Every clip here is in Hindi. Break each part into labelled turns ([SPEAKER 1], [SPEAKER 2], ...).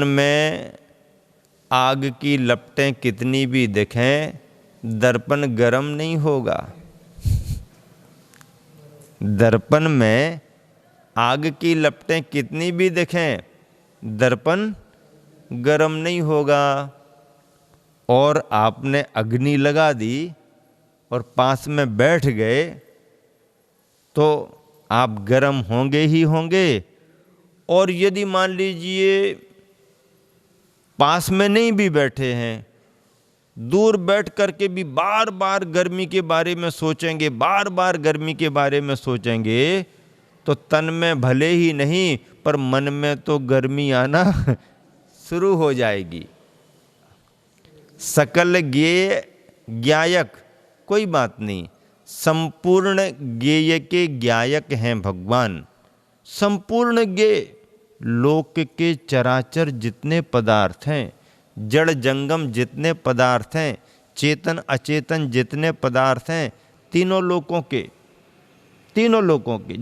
[SPEAKER 1] तन में आग की लपटें कितनी भी दिखें, दर्पण गर्म नहीं होगा। दर्पण में आग की लपटें कितनी भी दिखें, दर्पण गर्म नहीं होगा। और आपने अग्नि लगा दी और पास में बैठ गए तो आप गर्म होंगे ही होंगे। और यदि मान लीजिए पास में नहीं भी बैठे हैं, दूर बैठ करके भी बार बार गर्मी के बारे में सोचेंगे, बार बार गर्मी के बारे में सोचेंगे, तो तन में भले ही नहीं पर मन में तो गर्मी आना शुरू हो जाएगी। सकल ज्ञेय ज्ञायक, कोई बात नहीं, संपूर्ण ज्ञेय के ज्ञायक हैं भगवान। संपूर्ण ज्ञेय, लोक के चराचर जितने पदार्थ हैं, जड़ जंगम जितने पदार्थ हैं, चेतन अचेतन जितने पदार्थ हैं, तीनों लोकों के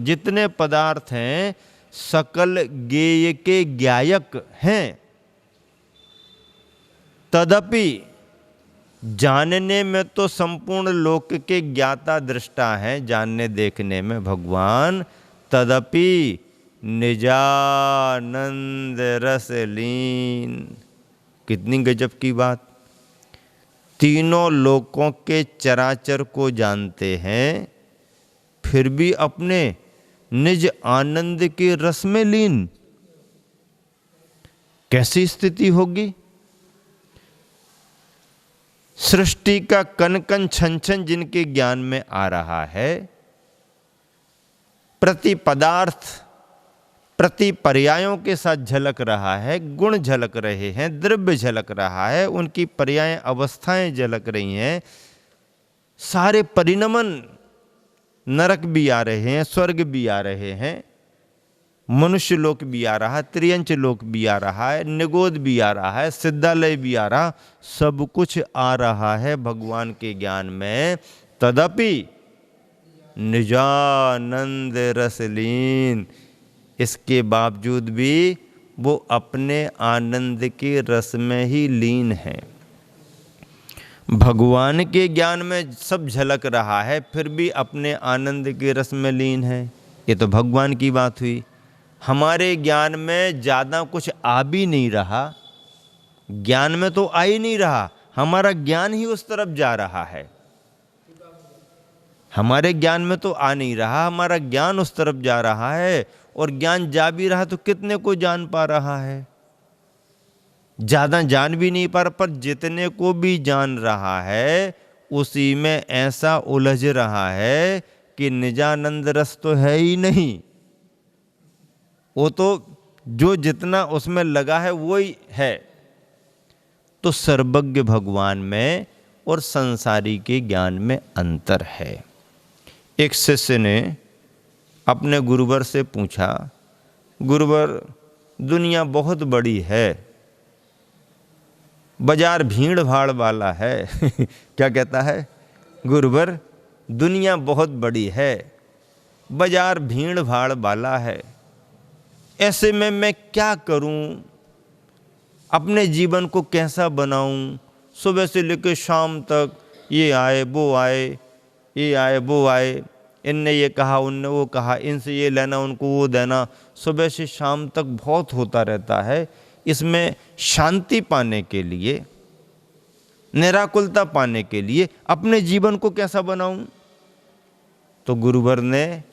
[SPEAKER 1] जितने पदार्थ हैं, सकल ज्ञेय के ज्ञायक हैं। तदपि जानने में तो संपूर्ण लोक के ज्ञाता दृष्टा हैं, जानने देखने में भगवान। तदपि निजानंद रस लीन, कितनी गजब की बात। तीनों लोकों के चराचर को जानते हैं, फिर भी अपने निज आनंद के रस में लीन। कैसी स्थिति होगी। सृष्टि का कण कण छन छन जिनके ज्ञान में आ रहा है, प्रति पदार्थ प्रति पर्यायों के साथ झलक रहा है, गुण झलक रहे हैं, द्रव्य झलक रहा है, उनकी पर्याय अवस्थाएं झलक रही हैं, सारे परिणमन, नरक भी आ रहे हैं, स्वर्ग भी आ रहे हैं, मनुष्य लोक भी आ रहा है, त्रियंच लोक भी आ रहा है, निगोद भी आ रहा है, सिद्धालय भी आ रहा, सब कुछ आ रहा है भगवान के ज्ञान में। तदपि निजानंद रसलीन, इसके बावजूद भी वो अपने आनंद के रस में ही लीन है। भगवान के ज्ञान में सब झलक रहा है, फिर भी अपने आनंद के रस में लीन है। ये तो भगवान की बात हुई। हमारे ज्ञान में ज़्यादा कुछ आ भी नहीं रहा, ज्ञान में तो आ ही नहीं रहा, हमारा ज्ञान ही उस तरफ जा रहा है। हमारे ज्ञान में तो आ नहीं रहा, हमारा ज्ञान उस तरफ जा रहा है। और ज्ञान जा भी रहा तो कितने को जान पा रहा है, ज़्यादा जान भी नहीं पा रहा, पर जितने को भी जान रहा है उसी में ऐसा उलझ रहा है कि निजानंद रस तो है ही नहीं। वो तो जो जितना उसमें लगा है वो ही है। तो सर्वज्ञ भगवान में और संसारी के ज्ञान में अंतर है। एक शिष्य ने अपने गुरुवर से पूछा, गुरुवर दुनिया बहुत बड़ी है, बाजार भीड़ भाड़ वाला है। क्या कहता है गुरुवर, दुनिया बहुत बड़ी है, बाजार भीड़ भाड़ वाला है, ऐसे में मैं क्या करूं, अपने जीवन को कैसा बनाऊं। सुबह से लेकर शाम तक ये आए वो आए, ये आए वो आए, इनने ये कहा उनने वो कहा, इनसे ये लेना उनको वो देना, सुबह से शाम तक बहुत होता रहता है। इसमें शांति पाने के लिए, निराकुलता पाने के लिए अपने जीवन को कैसा बनाऊं। तो गुरुवर ने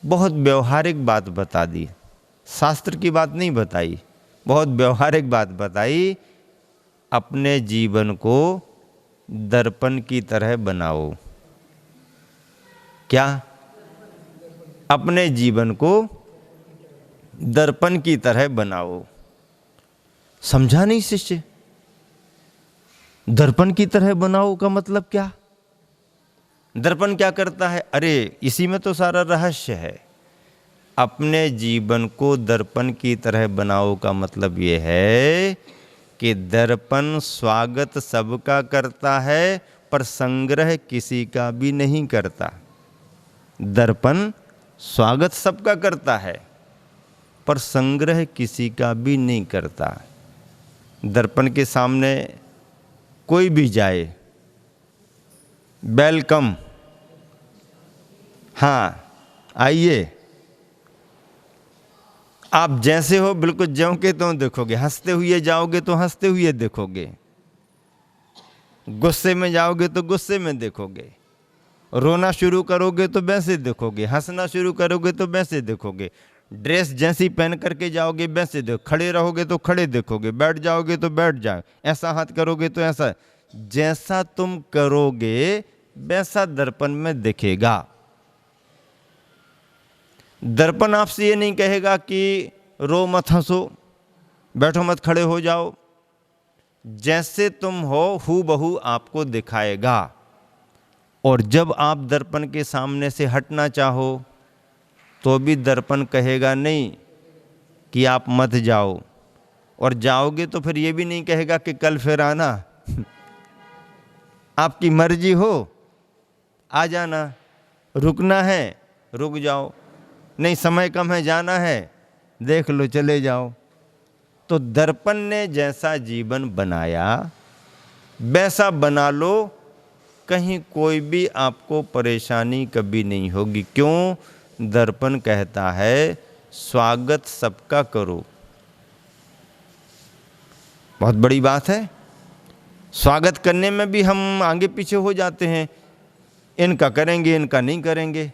[SPEAKER 1] बहुत व्यवहारिक बात बता दी, शास्त्र की बात नहीं बताई, बहुत व्यवहारिक बात बताई। अपने जीवन को दर्पण की तरह बनाओ। क्या? अपने जीवन को दर्पण की तरह बनाओ। समझा नहीं शिष्य? दर्पण की तरह बनाओ का मतलब क्या? दर्पण क्या करता है? अरे इसी में तो सारा रहस्य है। अपने जीवन को दर्पण की तरह बनाओ का मतलब ये है कि दर्पण स्वागत सबका करता है पर संग्रह किसी का भी नहीं करता। दर्पण स्वागत सबका करता है पर संग्रह किसी का भी नहीं करता। दर्पण के सामने कोई भी जाए, वेलकम, हाँ आइए, आप जैसे हो बिल्कुल ज्यों के त्यों देखोगे। हंसते हुए जाओगे तो हंसते हुए देखोगे, गुस्से में जाओगे तो गुस्से में देखोगे, रोना शुरू करोगे तो वैसे देखोगे, हंसना शुरू करोगे तो वैसे देखोगे, ड्रेस जैसी पहन करके जाओगे वैसे देखो, खड़े रहोगे तो खड़े देखोगे, बैठ जाओगे तो बैठ जाओ, ऐसा हाथ करोगे तो ऐसा, जैसा तुम करोगे वैसा दर्पण में दिखेगा। दर्पण आपसे ये नहीं कहेगा कि रो मत, हंसो, बैठो मत, खड़े हो जाओ। जैसे तुम हो हूबहू आपको दिखाएगा। और जब आप दर्पण के सामने से हटना चाहो तो भी दर्पण कहेगा नहीं कि आप मत जाओ, और जाओगे तो फिर ये भी नहीं कहेगा कि कल फिर आना। आपकी मर्जी हो आ जाना, रुकना है रुक जाओ, नहीं समय कम है जाना है देख लो चले जाओ। तो दर्पण ने जैसा जीवन बनाया वैसा बना लो, कहीं कोई भी आपको परेशानी कभी नहीं होगी। क्यों? दर्पण कहता है स्वागत सबका करो। बहुत बड़ी बात है। स्वागत करने में भी हम आगे पीछे हो जाते हैं, इनका करेंगे इनका नहीं करेंगे,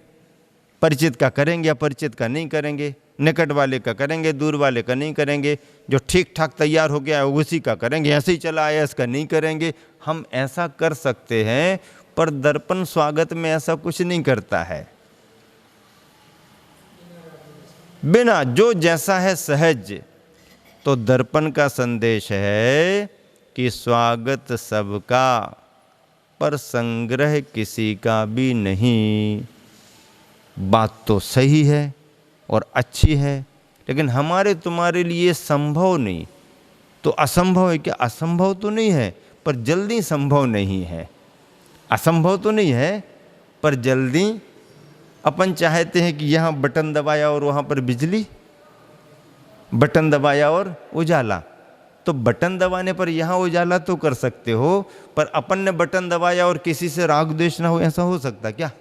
[SPEAKER 1] परिचित का करेंगे अपरिचित का नहीं करेंगे, निकट वाले का करेंगे दूर वाले का नहीं करेंगे, जो ठीक ठाक तैयार हो गया है उसी का करेंगे, ऐसे ही चला आया इसका नहीं करेंगे। हम ऐसा कर सकते हैं, पर दर्पण स्वागत में ऐसा कुछ नहीं करता है। बिना जो जैसा है सहज। तो दर्पण का संदेश है कि स्वागत सबका पर संग्रह किसी का भी नहीं। बात तो सही है और अच्छी है, लेकिन हमारे तुम्हारे लिए संभव नहीं। तो असंभव है क्या? असंभव तो नहीं है पर जल्दी संभव नहीं है। असंभव तो नहीं है पर जल्दी अपन चाहते हैं कि यहाँ बटन दबाया और वहाँ पर बिजली, बटन दबाया और उजाला। तो बटन दबाने पर यहाँ उजाला तो कर सकते हो, पर अपन ने बटन दबाया और किसी से राग द्वेष ना हो, ऐसा हो सकता क्या?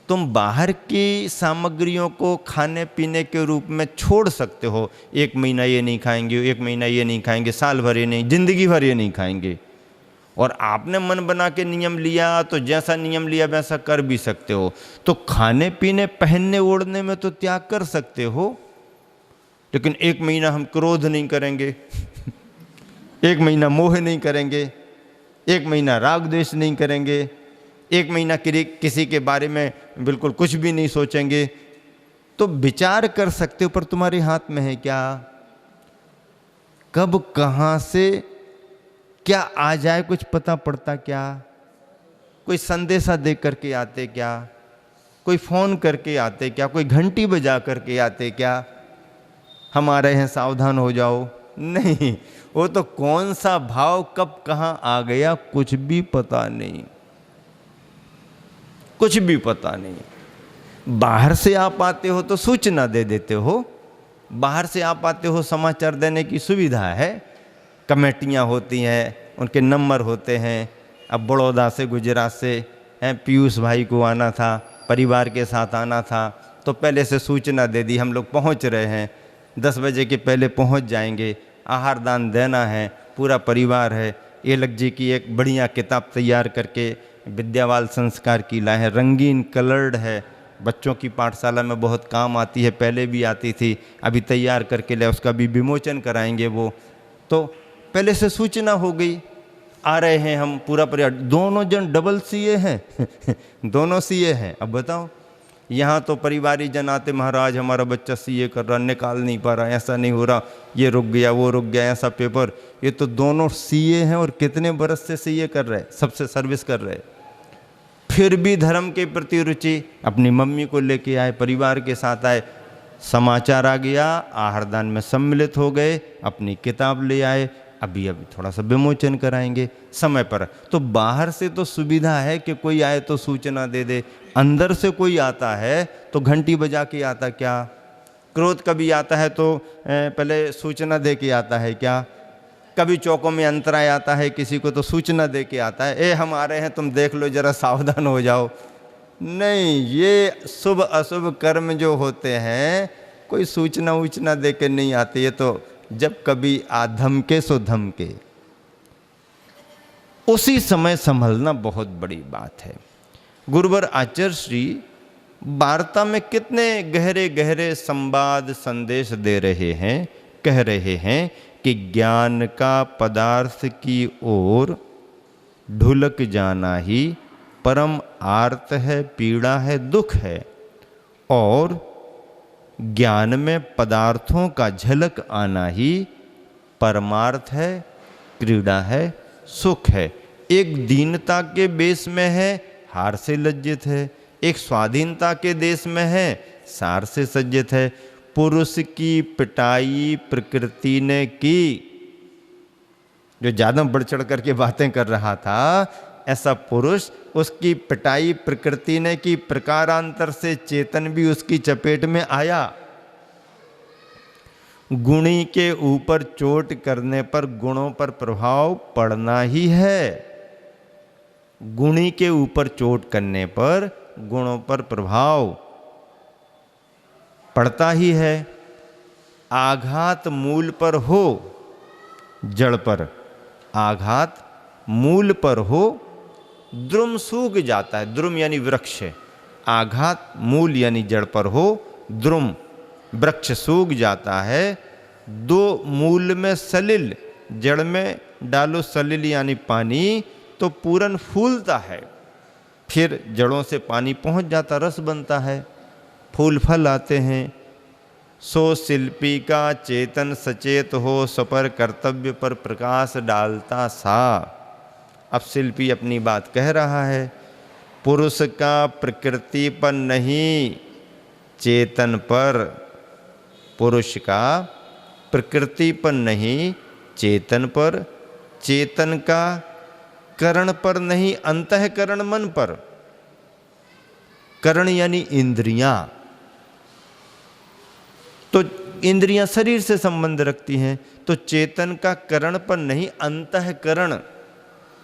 [SPEAKER 1] तुम बाहर की सामग्रियों को खाने पीने के रूप में छोड़ सकते हो। 1 महीना ये नहीं खाएंगे, 1 महीना ये नहीं खाएंगे, साल भर ये नहीं, जिंदगी भर ये नहीं खाएंगे। और आपने मन बना के नियम लिया तो जैसा नियम लिया वैसा कर भी सकते हो। तो खाने पीने पहनने ओढ़ने में तो त्याग कर सकते हो, लेकिन 1 महीना हम क्रोध नहीं करेंगे, 1 महीना मोह नहीं करेंगे, 1 महीना राग द्वेष नहीं करेंगे, 1 महीना किसी के बारे में बिल्कुल कुछ भी नहीं सोचेंगे। तो विचार कर सकते हो, पर तुम्हारे हाथ में है क्या? कब कहाँ से क्या आ जाए कुछ पता पड़ता क्या? कोई संदेशा दे करके आते क्या? कोई फोन करके आते क्या? कोई घंटी बजा करके आते क्या? हम आ रहे हैं सावधान हो जाओ। नहीं, वो तो कौन सा भाव कब कहाँ आ गया कुछ भी पता नहीं, कुछ भी पता नहीं। बाहर से आप आते हो तो सूचना दे देते हो, बाहर से आप आते हो समाचार देने की सुविधा है, कमेटियाँ होती हैं, उनके नंबर होते हैं। अब बड़ौदा से गुजरात से हैं, पीयूष भाई को आना था, परिवार के साथ आना था, तो पहले से सूचना दे दी हम लोग पहुंच रहे हैं, 10 बजे के पहले पहुंच जाएंगे, आहार दान देना है, पूरा परिवार है। एलक जी की एक बढ़िया किताब तैयार करके विद्यावाल संस्कार की लाए हैं, रंगीन कलर्ड है, बच्चों की पाठशाला में बहुत काम आती है, पहले भी आती थी, अभी तैयार करके ले, उसका भी विमोचन कराएंगे वो। तो पहले से सूचना हो गई, आ रहे हैं हम पूरा परिवार। दोनों जन डबल सीए हैं दोनों सीए हैं। अब बताओ, यहाँ तो परिवारी जन आते, महाराज हमारा बच्चा सीए कर रहा, निकाल नहीं पा रहा, ऐसा नहीं हो रहा, ये रुक गया वो रुक गया, ऐसा पेपर। ये तो दोनों सीए हैं और कितने बरस से सीए कर रहे, सबसे सर्विस कर रहे, फिर भी धर्म के प्रति रुचि। अपनी मम्मी को लेके आए, परिवार के साथ आए, समाचार आ गया, आहारदान में सम्मिलित हो गए, अपनी किताब ले आए, अभी थोड़ा सा विमोचन कराएंगे समय पर। तो बाहर से तो सुविधा है कि कोई आए तो सूचना दे दे, अंदर से कोई आता है तो घंटी बजा के आता क्या? क्रोध कभी आता है तो पहले सूचना दे के आता है क्या? कभी चौकों में अंतराय आता है किसी को तो सूचना दे के आता है, ए हम आ रहे हैं तुम देख लो जरा सावधान हो जाओ। नहीं, ये शुभ अशुभ कर्म जो होते हैं कोई सूचना वूचना दे के नहीं आती है, तो जब कभी धमके सो धमके, उसी समय संभलना बहुत बड़ी बात है। गुरुवर आचार्य श्री वार्ता में कितने गहरे गहरे संवाद संदेश दे रहे हैं, कह रहे हैं कि ज्ञान का पदार्थ की ओर ढुलक जाना ही परम आर्त है, पीड़ा है, दुख है, और ज्ञान में पदार्थों का झलक आना ही परमार्थ है, क्रीड़ा है, सुख है। एक दीनता के बेस में है, हार से लज्जित है, एक स्वाधीनता के देश में है, सार से सज्जित है। पुरुष की पिटाई प्रकृति ने की, जो ज्यादा बढ़ चढ़ करके बातें कर रहा था, ऐसा पुरुष, उसकी पिटाई प्रकृति ने की, प्रकारांतर से चेतन भी उसकी चपेट में आया। गुणी के ऊपर चोट करने पर गुणों पर प्रभाव पड़ना ही है। गुणी के ऊपर चोट करने पर गुणों पर प्रभाव पड़ता ही है। आघात मूल पर हो, जड़ पर आघात मूल पर हो, द्रुम सूख जाता है। द्रुम यानी वृक्ष, आघात मूल यानी जड़ पर हो, द्रुम वृक्ष सूख जाता है। दो मूल में सलिल, जड़ में डालो सलिल यानी पानी, तो पूरन फूलता है, फिर जड़ों से पानी पहुंच जाता, रस बनता है, फूल फल आते हैं। सो शिल्पी का चेतन सचेत हो, सपर कर्तव्य पर प्रकाश डालता सा। अब शिल्पी अपनी बात कह रहा है, पुरुष का प्रकृति पर नहीं चेतन पर, पुरुष का प्रकृति पर नहीं चेतन पर, चेतन का करण पर नहीं अंतःकरण मन पर। करण यानी इंद्रियां, तो इंद्रियां शरीर से संबंध रखती हैं, तो चेतन का करण पर नहीं अंतःकरण,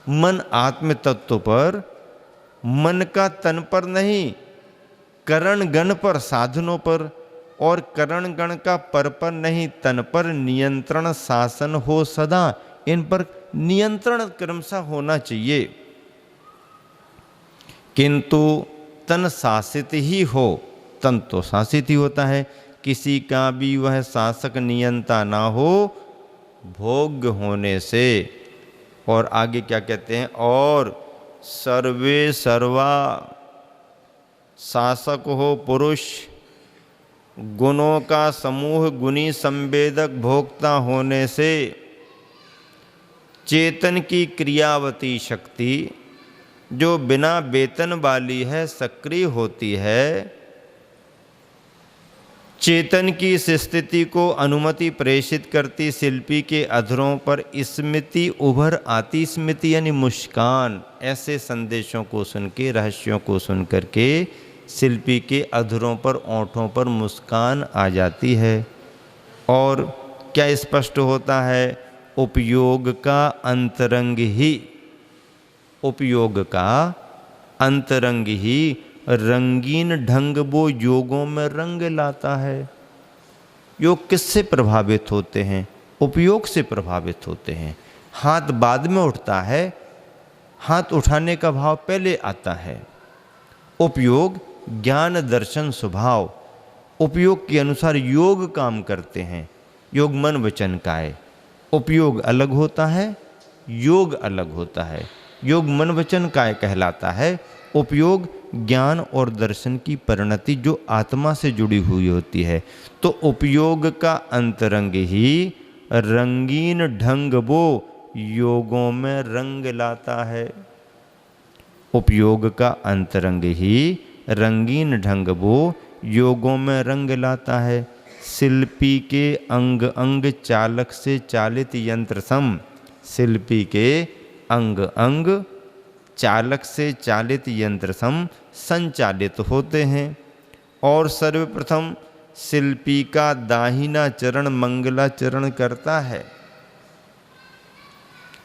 [SPEAKER 1] मन आत्म तत्व पर, मन का तन पर नहीं, करण गण पर, साधनों पर, और करण गण का पर नहीं, तन पर नियंत्रण शासन हो सदा। इन पर नियंत्रण क्रमशः होना चाहिए, किंतु तन शासित ही हो। तन तो शासित ही होता है, किसी का भी वह शासक नियंता ना हो भोग्य होने से। और आगे क्या कहते हैं, और सर्वे सर्वा शासक हो पुरुष, गुणों का समूह गुणी संवेदक भोक्ता होने से चेतन की क्रियावती शक्ति जो बिना वेतन वाली है सक्रिय होती है। चेतन की इस स्थिति को अनुमति प्रेषित करती शिल्पी के अधरों पर स्मृति उभर आती। स्मृति यानी मुस्कान। ऐसे संदेशों को सुन के, रहस्यों को सुन करके शिल्पी के अधरों पर, ओंठों पर मुस्कान आ जाती है। और क्या स्पष्ट होता है, उपयोग का अंतरंग ही, उपयोग का अंतरंग ही रंगीन ढंग वो योगों में रंग लाता है। योग किससे प्रभावित होते हैं? उपयोग से प्रभावित होते हैं। हाथ बाद में उठता है, हाथ उठाने का भाव पहले आता है। उपयोग ज्ञान दर्शन स्वभाव, उपयोग के अनुसार योग काम करते हैं। योग मन वचन काया, उपयोग अलग होता है, योग अलग होता है। योग मन वचन काया कहलाता है। उपयोग ज्ञान और दर्शन की परिणति जो आत्मा से जुड़ी हुई होती है। तो उपयोग का अंतरंग ही रंगीन ढंग वो योगों में रंग लाता है। उपयोग का अंतरंग ही रंगीन ढंग वो योगों में रंग लाता है। शिल्पी के अंग अंग चालक से चालित यंत्र सम, शिल्पी के अंग अंग चालक से चालित यंत्र सम संचालित होते हैं। और सर्वप्रथम शिल्पी का दाहिना चरण मंगलाचरण करता है।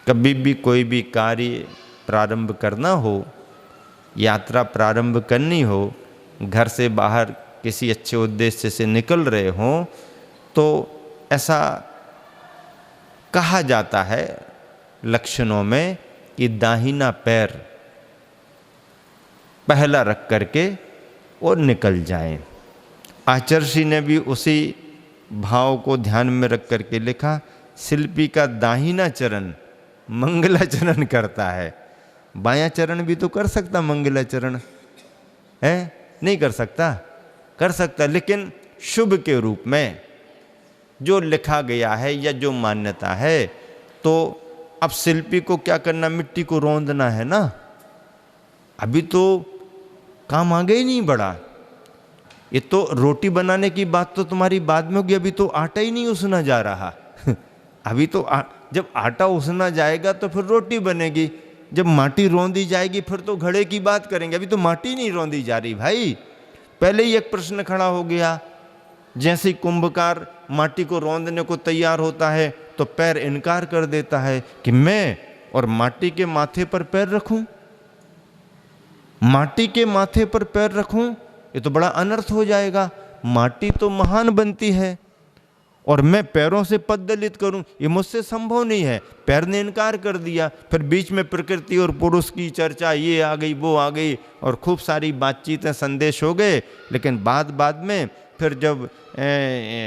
[SPEAKER 1] कभी भी कोई भी कार्य प्रारंभ करना हो, यात्रा प्रारंभ करनी हो, घर से बाहर किसी अच्छे उद्देश्य से निकल रहे हों, तो ऐसा कहा जाता है लक्षणों में कि दाहिना पैर पहला रख करके और निकल जाएं। आचर्षि ने भी उसी भाव को ध्यान में रख करके लिखा, शिल्पी का दाहिना चरण मंगलाचरण करता है। बायां चरण भी तो कर सकता मंगलाचरण है, नहीं कर सकता? कर सकता, लेकिन शुभ के रूप में जो लिखा गया है या जो मान्यता है। तो अब शिल्पी को क्या करना, मिट्टी को रौंदना है ना। अभी तो काम आगे ही नहीं बढ़ा। ये तो रोटी बनाने की बात तो तुम्हारी बाद में होगी, अभी तो आटा ही नहीं उसना जा रहा। अभी तो जब आटा उसना जाएगा तो फिर रोटी बनेगी, जब माटी रौंदी जाएगी फिर तो घड़े की बात करेंगे। अभी तो माटी नहीं रौंदी जा रही भाई। पहले ही एक प्रश्न खड़ा हो गया, जैसे ही कुंभकार माटी को रौंदने को तैयार होता है तो पैर इनकार कर देता है कि मैं और माटी के माथे पर पैर रखूं, माटी के माथे पर पैर रखूं, ये तो बड़ा अनर्थ हो जाएगा। माटी तो महान बनती है और मैं पैरों से पद दलित करूं, ये मुझसे संभव नहीं है। पैर ने इनकार कर दिया। फिर बीच में प्रकृति और पुरुष की चर्चा, ये आ गई वो आ गई और खूब सारी बातचीतें संदेश हो गए। लेकिन बाद में फिर जब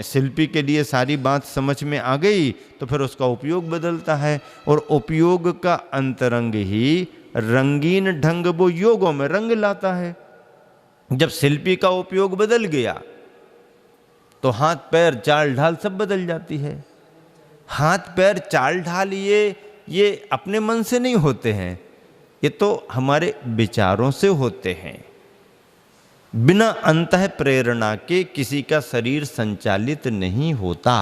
[SPEAKER 1] शिल्पी के लिए सारी बात समझ में आ गई तो फिर उसका उपयोग बदलता है, और उपयोग का अंतरंग ही रंगीन ढंग वो योगों में रंग लाता है। जब शिल्पी का उपयोग बदल गया तो हाथ पैर चाल ढाल सब बदल जाती है। हाथ पैर चाल ढाल ये अपने मन से नहीं होते हैं, ये तो हमारे विचारों से होते हैं। बिना अंतः प्रेरणा के किसी का शरीर संचालित नहीं होता।